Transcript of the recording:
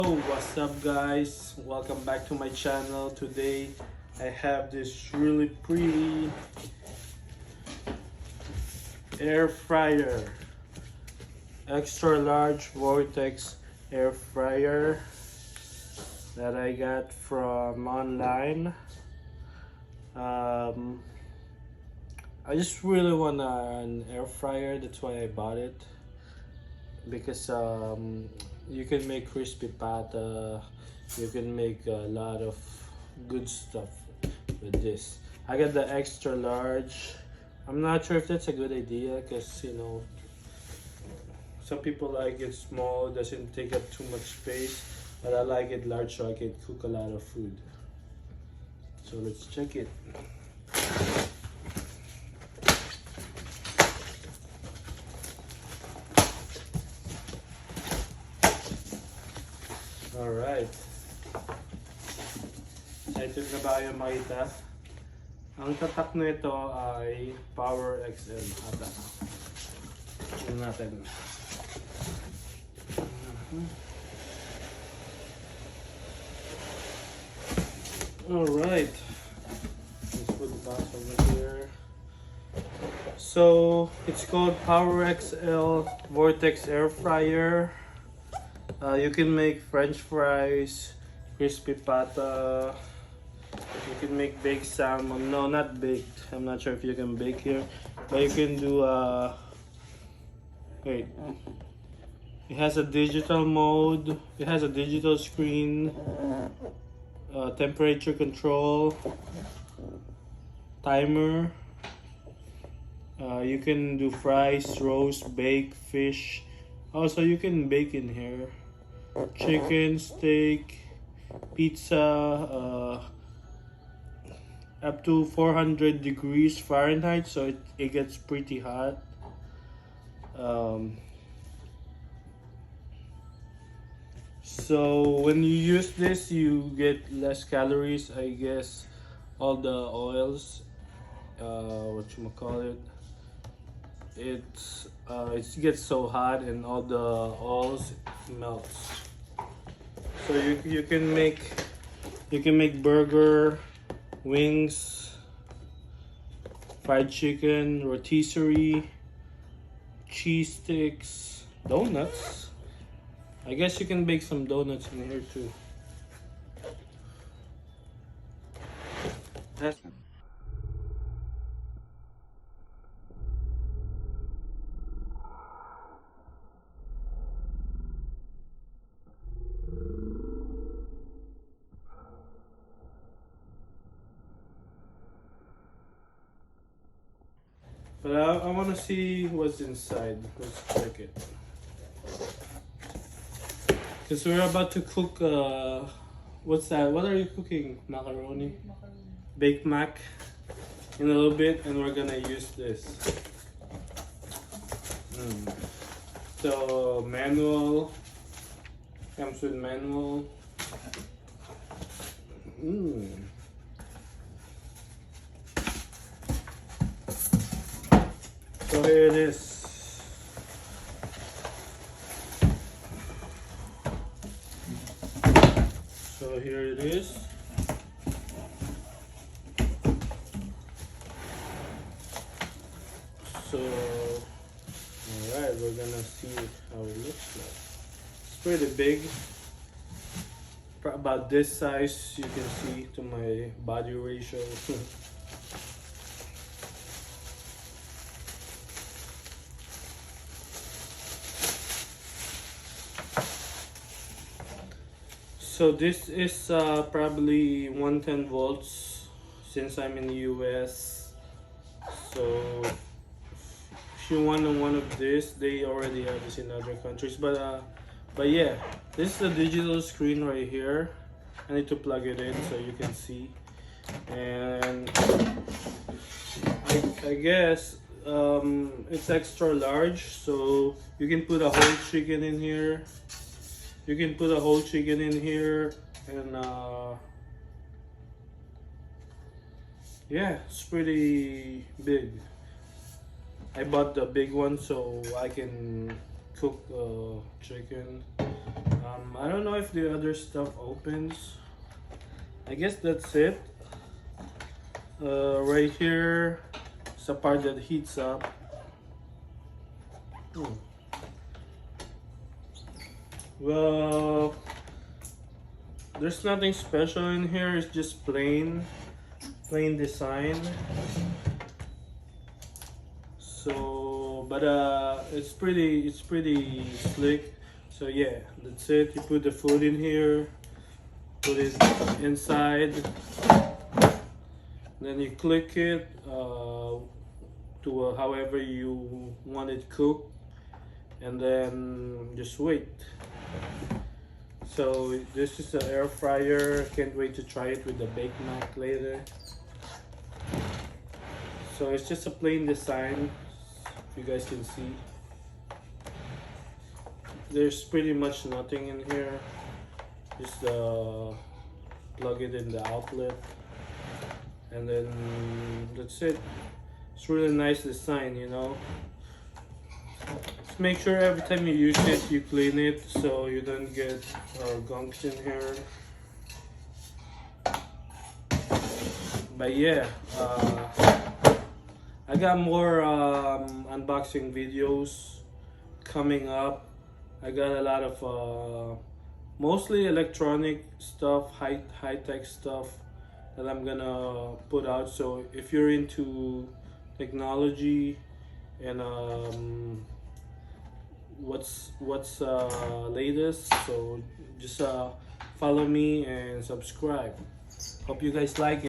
What's up guys, welcome back to my channel. Today I have this really pretty air fryer, extra large vortex air fryer that I got from online. I just really want an air fryer, that's why I bought it, because you can make crispy pata, you can make a lot of good stuff with this. I got the extra large. I'm not sure if that's a good idea because some people like it small, doesn't take up too much space, but I like it large so I can cook a lot of food. So let's check it. Alright. Excited na ba kayo makita? Ang tatak nito ay Power XL ata. Tingnan natin. Alright. Let's put the box over here. So, it's called Power XL Vortex Air Fryer. You can make French fries, crispy pata. You can make baked salmon. No, not baked. I'm not sure if you can bake here, but you can do. Wait. It has a digital mode. It has a digital screen, temperature control, timer. You can do fries, roast, bake, fish. Also, you can bake in here. Chicken, steak, pizza, up to 400 degrees Fahrenheit, so it gets pretty hot. So when you use this, you get less calories, I guess. All the oils, it gets so hot and all the oils melts. So you can make burger, wings, fried chicken, rotisserie, cheese sticks, donuts. I guess you can bake some donuts in here too. That's But I want to see what's inside. Let's check it. Because we're about to cook, what's that? What are you cooking? Macaroni? Baked mac in a little bit, and we're gonna use this. So, manual. Comes with manual. So here it is. So here it is. So, alright, we're gonna see how it looks like. It's pretty big. About this size, you can see to my body ratio. So this is probably 110 volts since I'm in the US. So if you want one of this, they already have this in other countries. But yeah, this is the digital screen right here. I need to plug it in so you can see. And I guess it's extra large, so you can put a whole chicken in here. You can put a whole chicken in here, and yeah, it's pretty big. I bought the big one so I can cook chicken. I don't know if the other stuff opens. I guess that's it. Right here is a part that heats up. Hmm. Well, there's nothing special in here. It's just plain design. So, but it's pretty slick. So yeah, that's it. You put the food in here, put it inside, then you click it to however you want it cooked, and then just wait. So this is an air fryer. Can't wait to try it with the baked mac later. So it's just a plain design, if you guys can see. There's pretty much nothing in here. Just plug it in the outlet, and then that's it. It's really nice design, you know. Just make sure every time you use it, you clean it so you don't get gunks in here. But yeah, I got more unboxing videos coming up. I got a lot of mostly electronic stuff, high tech stuff that I'm gonna put out. So if you're into technology and what's latest, so just follow me and subscribe. Hope you guys like it.